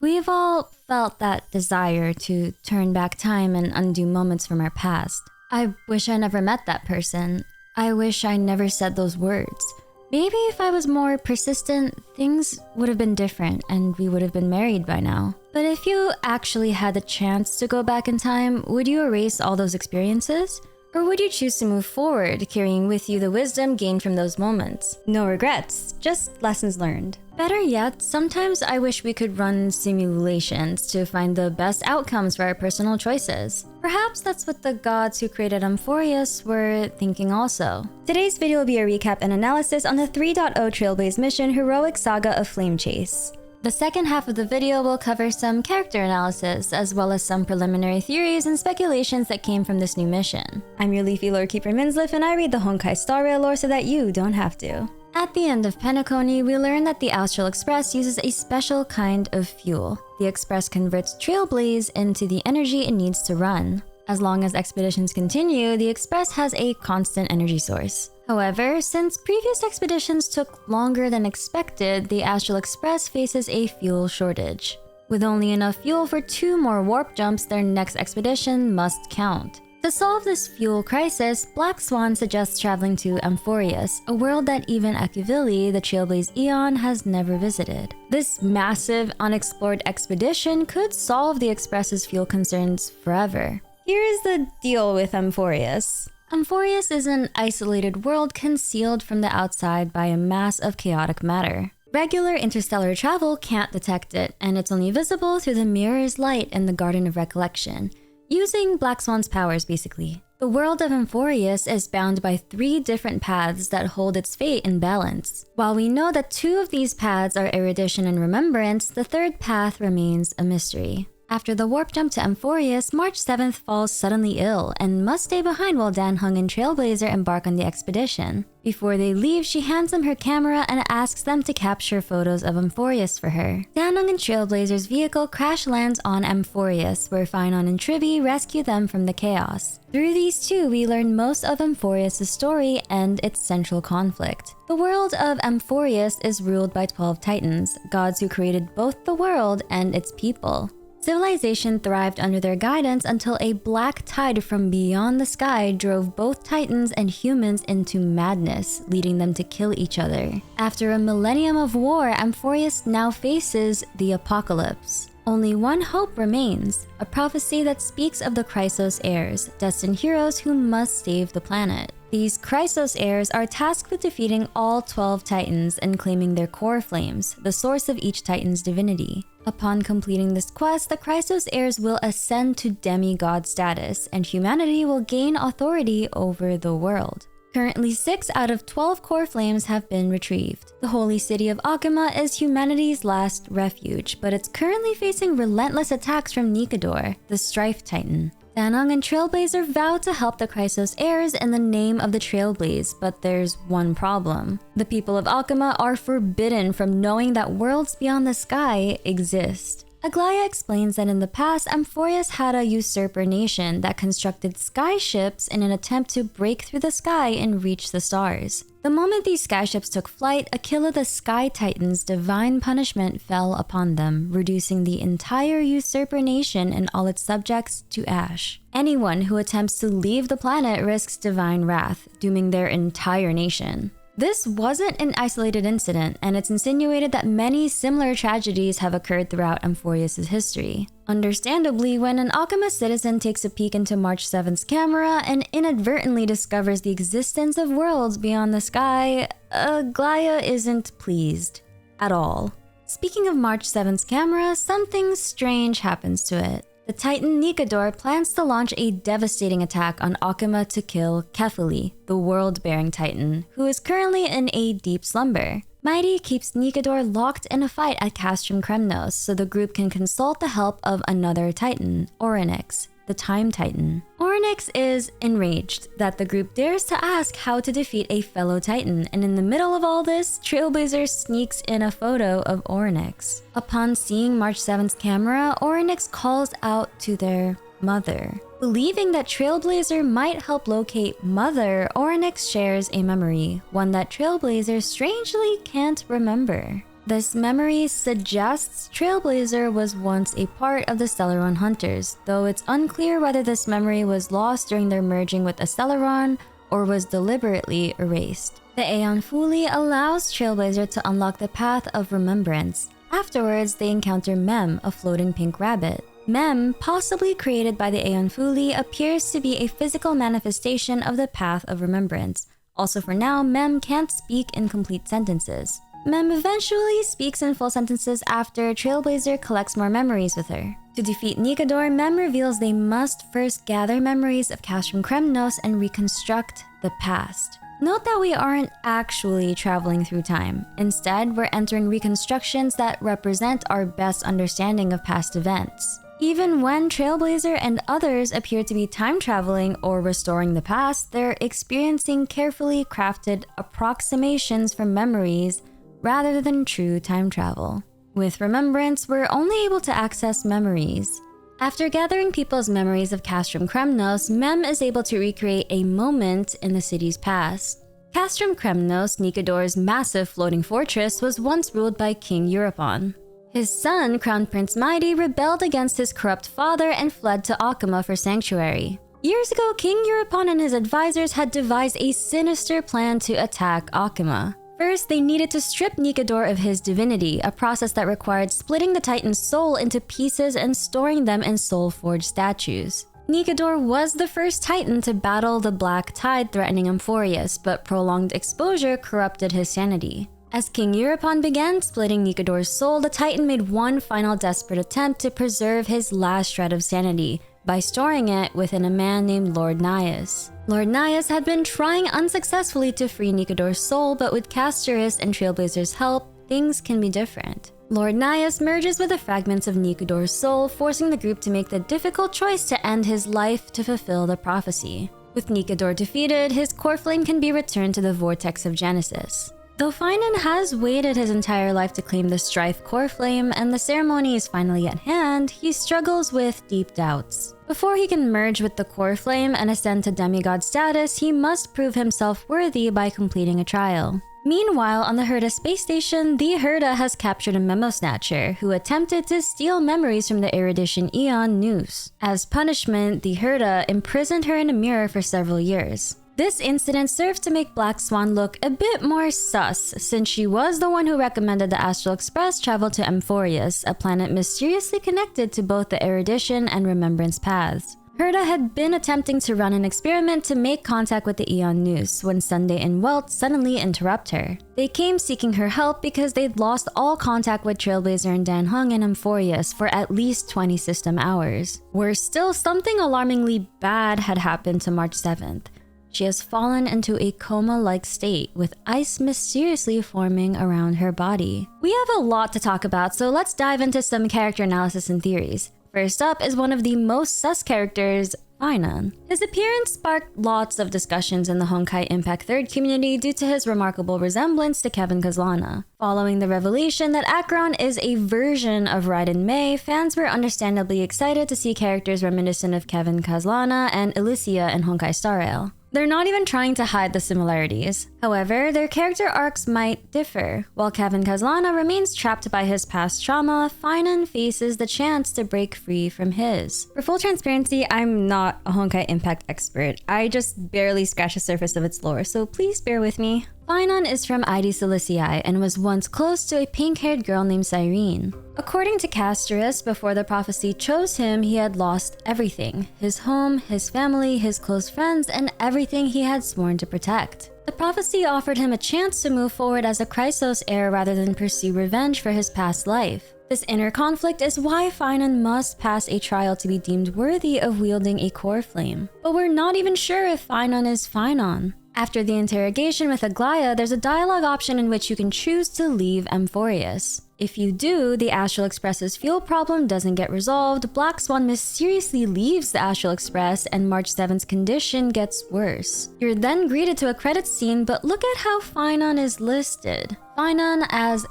We've all felt that desire to turn back time and undo moments from our past. I wish I never met that person. I wish I never said those words. Maybe if I was more persistent, things would have been different and we would have been married by now. But if you actually had the chance to go back in time, would you erase all those experiences? Or would you choose to move forward, carrying with you the wisdom gained from those moments? No regrets, just lessons learned. Better yet, sometimes I wish we could run simulations to find the best outcomes for our personal choices. Perhaps that's what the gods who created Amphorius were thinking also. Today's video will be a recap and analysis on the 3.0 Trailblaze mission Heroic Saga of Flame Chase. The second half of the video will cover some character analysis, as well as some preliminary theories and speculations that came from this new mission. I'm your Leafy Lore Keeper Minzlif, and I read the Honkai Star Rail lore so that you don't have to. At the end of Penacony, we learn that the Astral Express uses a special kind of fuel. The Express converts Trailblaze into the energy it needs to run. As long as expeditions continue, the Express has a constant energy source. However, since previous expeditions took longer than expected, the Astral Express faces a fuel shortage. With only enough fuel for 2 more warp jumps, their next expedition must count. To solve this fuel crisis, Black Swan suggests traveling to Amphorius, a world that even Akuvili, the Trailblaze Eon, has never visited. This massive, unexplored expedition could solve the Express's fuel concerns forever. Here's the deal with Amphorius. Amphorius is an isolated world concealed from the outside by a mass of chaotic matter. Regular interstellar travel can't detect it, and it's only visible through the mirror's light in the Garden of Recollection, using Black Swan's powers basically. The world of Amphorius is bound by 3 different paths that hold its fate in balance. While we know that 2 of these paths are erudition and remembrance, the 3rd path remains a mystery. After the warp jump to Amphorius, March 7th falls suddenly ill and must stay behind while Dan Heng and Trailblazer embark on the expedition. Before they leave, she hands them her camera and asks them to capture photos of Amphorius for her. Dan Heng and Trailblazer's vehicle crash lands on Amphorius, where Phynon and Tribby rescue them from the chaos. Through these 2, we learn most of Amphorius' story and its central conflict. The world of Amphorius is ruled by 12 Titans, gods who created both the world and its people. Civilization thrived under their guidance until a black tide from beyond the sky drove both Titans and humans into madness, leading them to kill each other. After a millennium of war, Amphorius now faces the apocalypse. Only one hope remains, a prophecy that speaks of the Chrysos heirs, destined heroes who must save the planet. These Chrysos heirs are tasked with defeating all 12 Titans and claiming their core flames, the source of each Titan's divinity. Upon completing this quest, the Chrysos heirs will ascend to demigod status, and humanity will gain authority over the world. Currently, 6 out of 12 core flames have been retrieved. The holy city of Akuma is humanity's last refuge, but it's currently facing relentless attacks from Nikador, the Strife Titan. Dan Heng and Trailblazer vow to help the Chrysos heirs in the name of the Trailblaze, but there's one problem. The people of Akuma are forbidden from knowing that worlds beyond the sky exist. Aglaya explains that in the past, Amphorius had a usurper nation that constructed skyships in an attempt to break through the sky and reach the stars. The moment these skyships took flight, Aquila the Sky Titan's divine punishment fell upon them, reducing the entire usurper nation and all its subjects to ash. Anyone who attempts to leave the planet risks divine wrath, dooming their entire nation. This wasn't an isolated incident, and it's insinuated that many similar tragedies have occurred throughout Amphorius' history. Understandably, when an Akuma citizen takes a peek into March 7th's camera and inadvertently discovers the existence of worlds beyond the sky, Aglaya isn't pleased at all. Speaking of March 7th's camera, something strange happens to it. The Titan Nikador plans to launch a devastating attack on Akuma to kill Kefili, the world-bearing Titan, who is currently in a deep slumber. Mighty keeps Nikador locked in a fight at Castrum Kremnos so the group can consult the help of another Titan, Orynyx, the Time Titan. Orynyx is enraged that the group dares to ask how to defeat a fellow Titan, and in the middle of all this, Trailblazer sneaks in a photo of Orynyx. Upon seeing March 7th's camera, Orynyx calls out to their mother. Believing that Trailblazer might help locate Mother, Orynyx shares a memory, one that Trailblazer strangely can't remember. This memory suggests Trailblazer was once a part of the Stellaron Hunters, though it's unclear whether this memory was lost during their merging with the Stellaron or was deliberately erased. The Aeon Fuli allows Trailblazer to unlock the Path of Remembrance. Afterwards, they encounter Mem, a floating pink rabbit. Mem, possibly created by the Aeon Fuli, appears to be a physical manifestation of the Path of Remembrance. Also for now, Mem can't speak in complete sentences. Mem eventually speaks in full sentences after Trailblazer collects more memories with her. To defeat Nikador, Mem reveals they must first gather memories of Castrum Kremnos and reconstruct the past. Note that we aren't actually traveling through time. Instead, we're entering reconstructions that represent our best understanding of past events. Even when Trailblazer and others appear to be time traveling or restoring the past, they're experiencing carefully crafted approximations from memories rather than true time travel. With Remembrance, we're only able to access memories. After gathering people's memories of Castrum Kremnos, Mem is able to recreate a moment in the city's past. Castrum Kremnos, Nikador's massive floating fortress, was once ruled by King Europon. His son, Crown Prince Mighty, rebelled against his corrupt father and fled to Akama for sanctuary. Years ago, King Europon and his advisors had devised a sinister plan to attack Akama. First, they needed to strip Nikador of his divinity, a process that required splitting the Titan's soul into pieces and storing them in soul-forged statues. Nikador was the first Titan to battle the Black Tide threatening Amphorius, but prolonged exposure corrupted his sanity. As King Europon began splitting Nikador's soul, the Titan made one final desperate attempt to preserve his last shred of sanity by storing it within a man named Lord Nias. Lord Nias had been trying unsuccessfully to free Nikador's soul, but with Casterus and Trailblazer's help, things can be different. Lord Nias merges with the fragments of Nikador's soul, forcing the group to make the difficult choice to end his life to fulfill the prophecy. With Nikador defeated, his core flame can be returned to the Vortex of Genesis. Though Finan has waited his entire life to claim the Strife core flame and the ceremony is finally at hand, he struggles with deep doubts. Before he can merge with the core flame and ascend to demigod status, he must prove himself worthy by completing a trial. Meanwhile, on the Herda space station, the Herda has captured a memo snatcher who attempted to steal memories from the erudition Aeon Nous. As punishment, the Herda imprisoned her in a mirror for several years. This incident serves to make Black Swan look a bit more sus, since she was the one who recommended the Astral Express travel to Amphorius, a planet mysteriously connected to both the erudition and remembrance paths. Herda had been attempting to run an experiment to make contact with the Aeon Nous when Sunday and Welt suddenly interrupt her. They came seeking her help because they'd lost all contact with Trailblazer and Dan Heng in Amphorius for at least 20 system hours. Worse still, something alarmingly bad had happened to March 7th. She has fallen into a coma-like state with ice mysteriously forming around her body. We have a lot to talk about, so let's dive into some character analysis and theories. First up is one of the most sus characters, Finan. His appearance sparked lots of discussions in the Honkai Impact 3rd community due to his remarkable resemblance to Kevin Kazlana. Following the revelation that Acheron is a version of Raiden Mei, fans were understandably excited to see characters reminiscent of Kevin Kazlana and Elysia in Honkai Star Rail. They're not even trying to hide the similarities. However, their character arcs might differ. While Kevin Kazlana remains trapped by his past trauma, Finan faces the chance to break free from his. For full transparency, I'm not a Honkai Impact expert. I just barely scratched the surface of its lore, so please bear with me. Finan is from ID Ciliciae and was once close to a pink-haired girl named Cyrene. According to Casterus, before the prophecy chose him, he had lost everything. His home, his family, his close friends, and everything he had sworn to protect. The prophecy offered him a chance to move forward as a Chrysos heir rather than pursue revenge for his past life. This inner conflict is why Finan must pass a trial to be deemed worthy of wielding a core flame. But we're not even sure if Finan is Finan. After the interrogation with Aglaya, there's a dialogue option in which you can choose to leave Amphorius. If you do, the Astral Express's fuel problem doesn't get resolved, Black Swan mysteriously leaves the Astral Express, and March 7th's condition gets worse. You're then greeted to a credits scene, but look at how Finan is listed. Finan as ...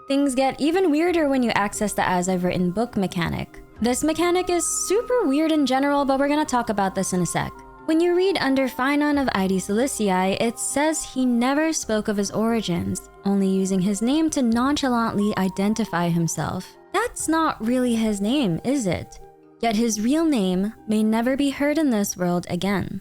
Things get even weirder when you access the As I've Written book mechanic. This mechanic is super weird in general, but we're gonna talk about this in a sec. When you read under Phainon of Ide Ciliciae, it says he never spoke of his origins, only using his name to nonchalantly identify himself. That's not really his name, is it? Yet his real name may never be heard in this world again.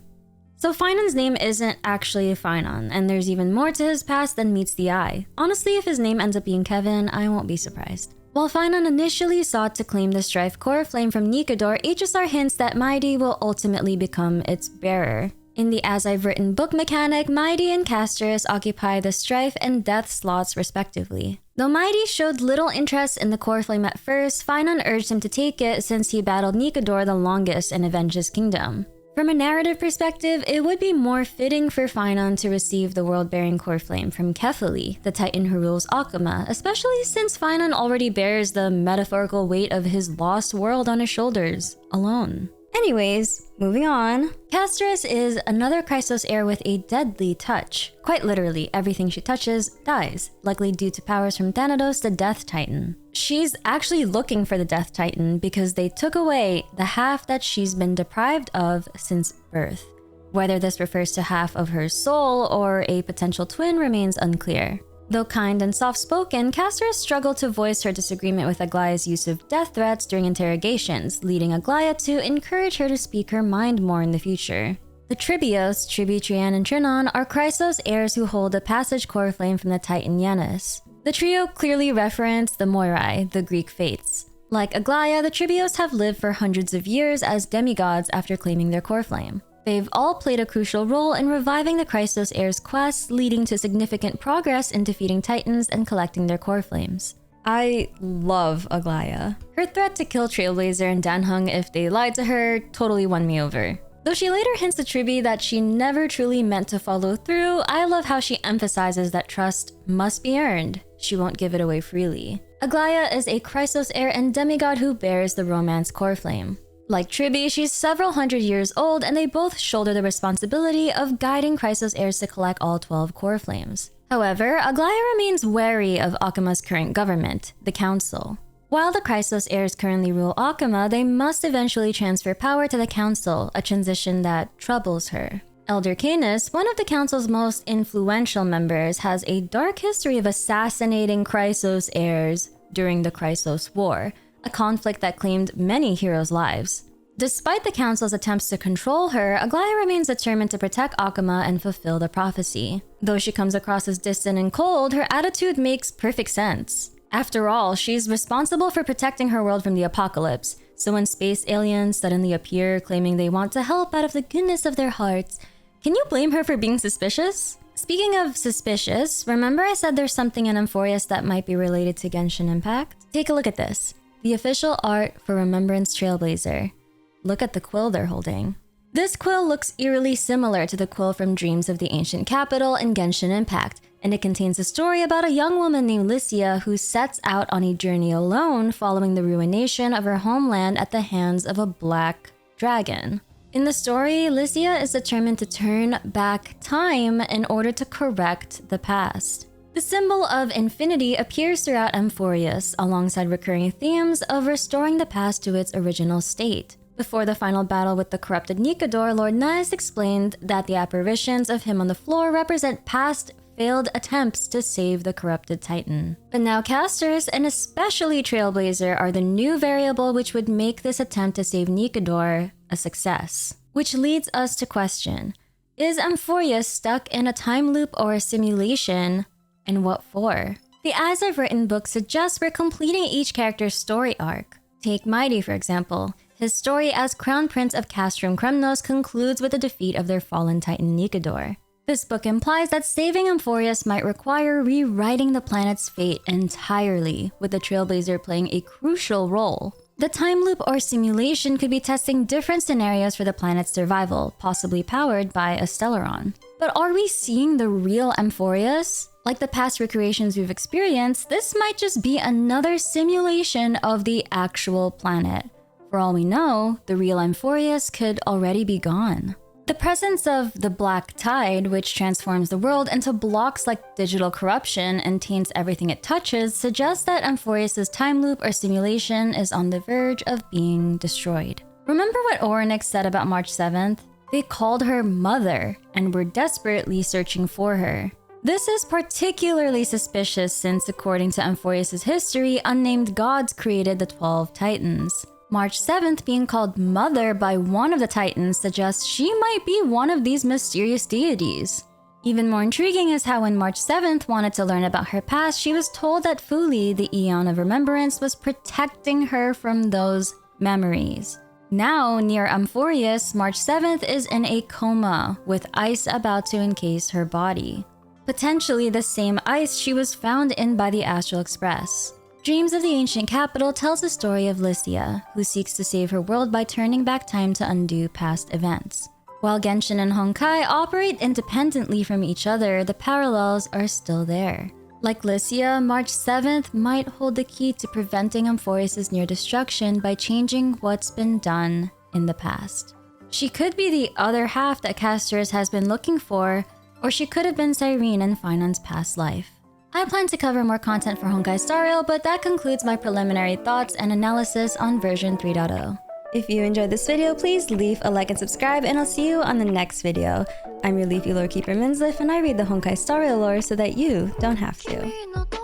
So Phainon's name isn't actually Phainon, and there's even more to his past than meets the eye. Honestly, if his name ends up being Kevin, I won't be surprised. While Phainon initially sought to claim the Strife core flame from Nicator, HSR hints that Maidi will ultimately become its bearer. In the As I've Written book mechanic, Maidi and Castorus occupy the Strife and Death slots respectively. Though Maidi showed little interest in the core flame at first, Phainon urged him to take it since he battled Nicator the longest and avenged his kingdom. From a narrative perspective, it would be more fitting for Phainon to receive the world-bearing core flame from Kefili, the titan who rules Akama, especially since Phainon already bears the metaphorical weight of his lost world on his shoulders, alone. Anyways, moving on. Castorus is another Chrysos heir with a deadly touch. Quite literally, everything she touches dies, likely due to powers from Thanatos, the Death Titan. She's actually looking for the Death Titan because they took away the half that she's been deprived of since birth. Whether this refers to half of her soul or a potential twin remains unclear. Though kind and soft-spoken, Castorus struggled to voice her disagreement with Aglaya's use of death threats during interrogations, leading Aglaya to encourage her to speak her mind more in the future. The Tribios, Tribi, Trian, and Trinon are Chrysos heirs who hold a passage core flame from the Titan Janus. The trio clearly reference the Moirai, the Greek fates. Like Aglaya, the Tribios have lived for hundreds of years as demigods after claiming their core flame. They've all played a crucial role in reviving the Chrysos heirs' quests, leading to significant progress in defeating Titans and collecting their core flames. I love Aglaya. Her threat to kill Trailblazer and Danhung if they lied to her totally won me over. Though she later hints to Tribi that she never truly meant to follow through, I love how she emphasizes that trust must be earned. She won't give it away freely. Aglaya is a Chrysos heir and demigod who bears the Romance core flame. Like Tribi, she's several hundred years old, and they both shoulder the responsibility of guiding Chrysos heirs to collect all 12 core flames. However, Aglaya remains wary of Akama's current government, the Council. While the Chrysos heirs currently rule Akama, they must eventually transfer power to the Council, a transition that troubles her. Elder Canis, one of the Council's most influential members, has a dark history of assassinating Chrysos heirs during the Chrysos War, a conflict that claimed many heroes' lives. Despite the Council's attempts to control her, Aglaya remains determined to protect Akama and fulfill the prophecy. Though she comes across as distant and cold, her attitude makes perfect sense. After all, she's responsible for protecting her world from the apocalypse, so when space aliens suddenly appear claiming they want to help out of the goodness of their hearts, can you blame her for being suspicious? Speaking of suspicious, remember I said there's something in Amphorius that might be related to Genshin Impact? Take a look at this. The official art for Remembrance Trailblazer. Look at the quill they're holding. This quill looks eerily similar to the quill from Dreams of the Ancient Capital in Genshin Impact, and it contains a story about a young woman named Lycia who sets out on a journey alone following the ruination of her homeland at the hands of a black dragon. In the story, Lycia is determined to turn back time in order to correct the past. The symbol of infinity appears throughout Amphorius, alongside recurring themes of restoring the past to its original state. Before the final battle with the corrupted Nicator, Lord Nais explained that the apparitions of him on the floor represent past failed attempts to save the corrupted Titan. But now Castorus, and especially Trailblazer, are the new variable which would make this attempt to save Nicator a success. Which leads us to question, is Amphorius stuck in a time loop or a simulation? And what for? The As I've Written book suggests we're completing each character's story arc. Take Maidi, for example. His story as Crown Prince of Castrum Kremnos concludes with the defeat of their fallen titan Nicator. This book implies that saving Amphorius might require rewriting the planet's fate entirely, with the Trailblazer playing a crucial role. The time loop or simulation could be testing different scenarios for the planet's survival, possibly powered by a Stellaron. But are we seeing the real Amphorius? Like the past recreations we've experienced, this might just be another simulation of the actual planet. For all we know, the real Amphorius could already be gone. The presence of the Black Tide, which transforms the world into blocks like digital corruption and taints everything it touches, suggests that Amphorius' time loop or simulation is on the verge of being destroyed. Remember what Orynyx said about March 7th? They called her Mother and were desperately searching for her. This is particularly suspicious since, according to Amphoreus' history, unnamed gods created the 12 Titans. March 7th being called Mother by one of the Titans suggests she might be one of these mysterious deities. Even more intriguing is how when March 7th wanted to learn about her past, she was told that Fuli, the Aeon of Remembrance, was protecting her from those memories. Now, near Amphoreus, March 7th is in a coma, with ice about to encase her body. Potentially the same ice she was found in by the Astral Express. Dreams of the Ancient Capital tells the story of Lycia, who seeks to save her world by turning back time to undo past events. While Genshin and Honkai operate independently from each other, the parallels are still there. Like Lycia, March 7th might hold the key to preventing Amphoreus' near destruction by changing what's been done in the past. She could be the other half that Castorus has been looking for, or she could have been Cyrene in Finon's past life. I plan to cover more content for Honkai Star Rail, but that concludes my preliminary thoughts and analysis on version 3.0. If you enjoyed this video, please leave a like and subscribe, and I'll see you on the next video. I'm your Leafy Lore Keeper Minzliff, and I read the Honkai Star Rail lore so that you don't have to.